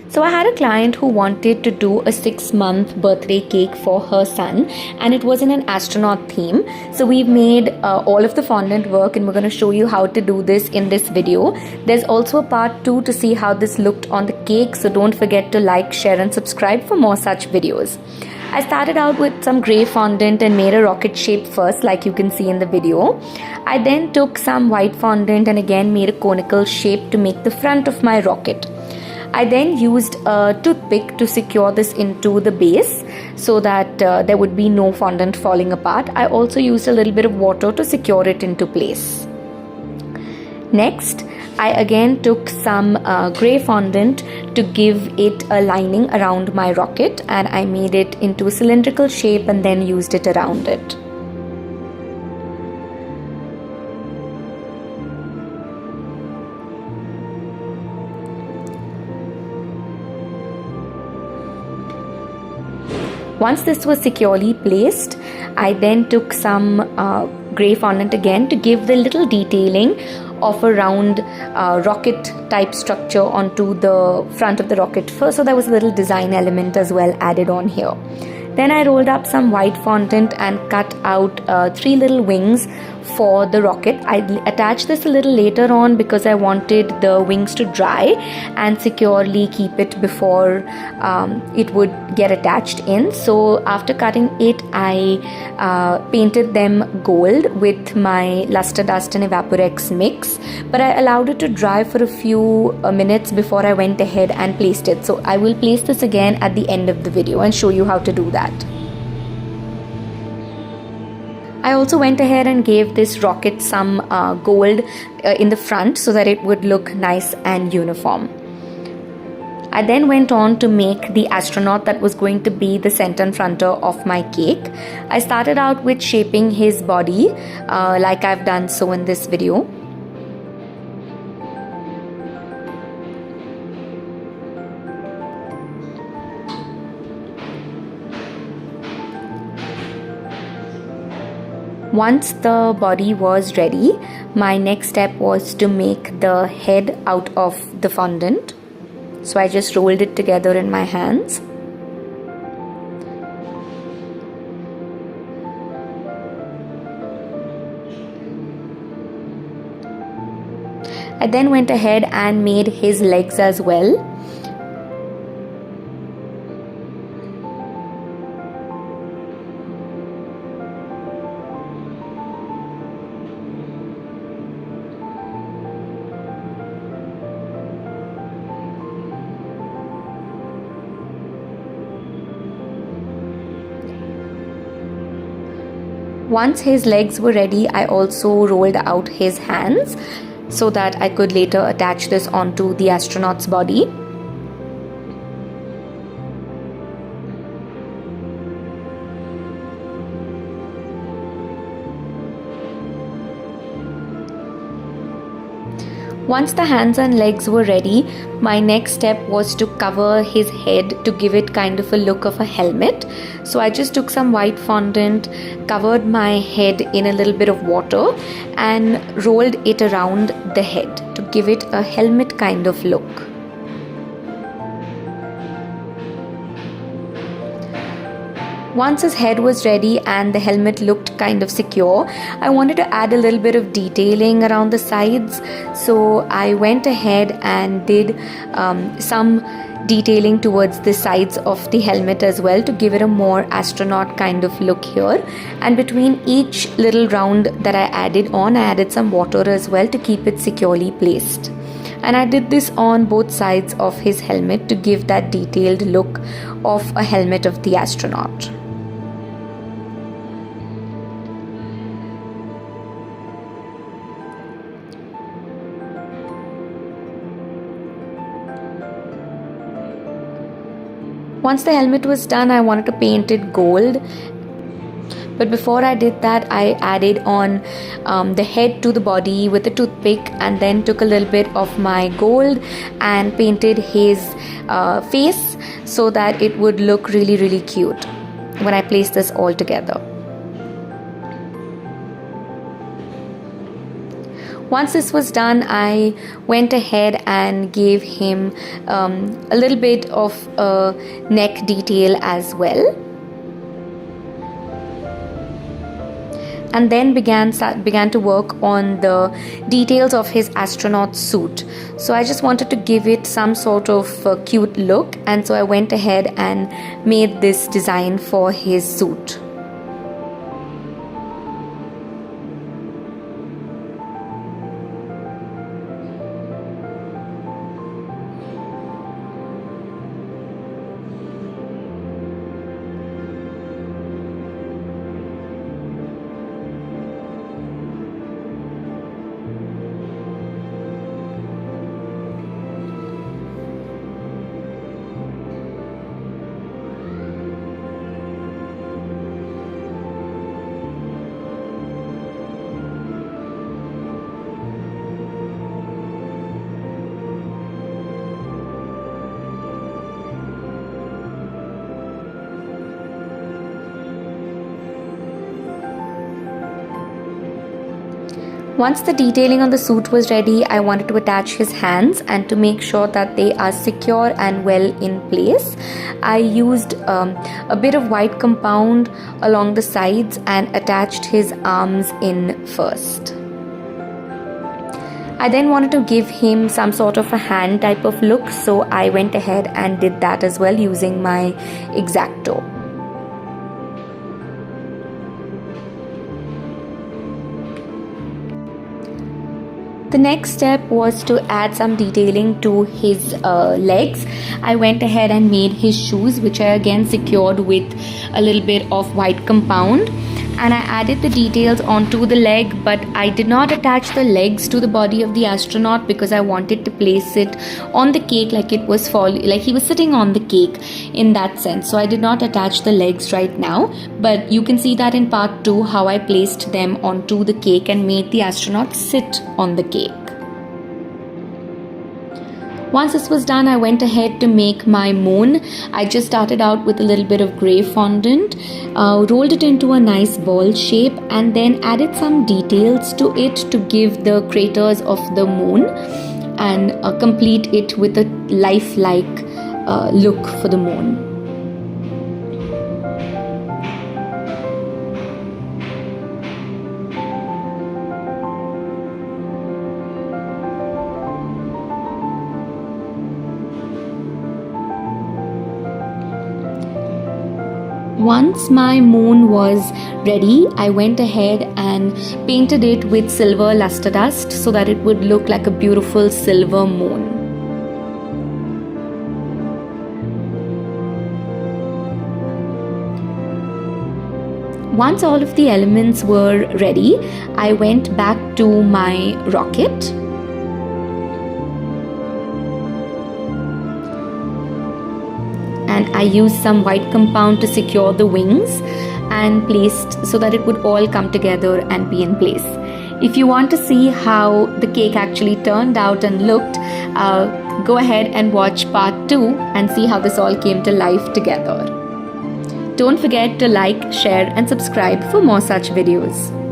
So I had a client who wanted to do a 6-month birthday cake for her son, and it was in an astronaut theme. So we've made all of the fondant work, and we're going to show you how to do this in this video. There's also a part 2 to see how this looked on the cake, so don't forget to like, share and subscribe for more such videos. I started out with some grey fondant and made a rocket shape first, like you can see in the video. I then took some white fondant and again made a conical shape to make the front of my rocket. I then used a toothpick to secure this into the base so that there would be no fondant falling apart. I also used a little bit of water to secure it into place. Next, I again took some grey fondant to give it a lining around my rocket, and I made it into a cylindrical shape and then used it around it. Once this was securely placed, I then took some grey fondant again to give the little detailing of a round rocket type structure onto the front of the rocket first, so there was a little design element as well added on here. Then I rolled up some white fondant and cut out 3 little wings for the rocket. I attached this a little later on because I wanted the wings to dry and securely keep it before it would get attached in. So after cutting it, I painted them gold with my luster dust and evaporex mix, but I allowed it to dry for a few minutes before I went ahead and placed it. So I will place this again at the end of the video and show you how to do that. I also went ahead and gave this rocket some gold in the front so that it would look nice and uniform. I then went on to make the astronaut that was going to be the center and fronter of my cake. I started out with shaping his body like I've done so in this video. Once the body was ready, my next step was to make the head out of the fondant. So I just rolled it together in my hands. I then went ahead and made his legs as well. Once his legs were ready, I also rolled out his hands so that I could later attach this onto the astronaut's body. Once the hands and legs were ready, my next step was to cover his head to give it kind of a look of a helmet. So I just took some white fondant, covered my head in a little bit of water and rolled it around the head to give it a helmet kind of look. Once his head was ready and the helmet looked kind of secure, I wanted to add a little bit of detailing around the sides. So I went ahead and did some detailing towards the sides of the helmet as well to give it a more astronaut kind of look here. And between each little round that I added on, I added some water as well to keep it securely placed. And I did this on both sides of his helmet to give that detailed look of a helmet of the astronaut. Once the helmet was done, I wanted to paint it gold. But before I did that, I added on the head to the body with a toothpick and then took a little bit of my gold and painted his face so that it would look really, really cute when I placed this all together. Once this was done, I went ahead and gave him a little bit of a neck detail as well. And then began to work on the details of his astronaut suit. So I just wanted to give it some sort of cute look, and so I went ahead and made this design for his suit. Once the detailing on the suit was ready, I wanted to attach his hands, and to make sure that they are secure and well in place, I used a bit of white compound along the sides and attached his arms in first. I then wanted to give him some sort of a hand type of look, so I went ahead and did that as well using my X-Acto. The next step was to add some detailing to his legs. I went ahead and made his shoes, which I again secured with a little bit of white compound, and I added the details onto the leg, but I did not attach the legs to the body of the astronaut because I wanted to place it on the cake like he was sitting on the cake in that sense. So I did not attach the legs right now, but you can see that in part 2 how I placed them onto the cake and made the astronaut sit on the cake. Once this was done, I went ahead to make my moon. I just started out with a little bit of grey fondant, rolled it into a nice ball shape, and then added some details to it to give the craters of the moon and complete it with a lifelike look for the moon. Once my moon was ready, I went ahead and painted it with silver luster dust so that it would look like a beautiful silver moon. Once all of the elements were ready, I went back to my rocket. And I used some white compound to secure the wings and placed so that it would all come together and be in place. If you want to see how the cake actually turned out and looked, go ahead and watch part 2 and see how this all came to life together. Don't forget to like, share and subscribe for more such videos.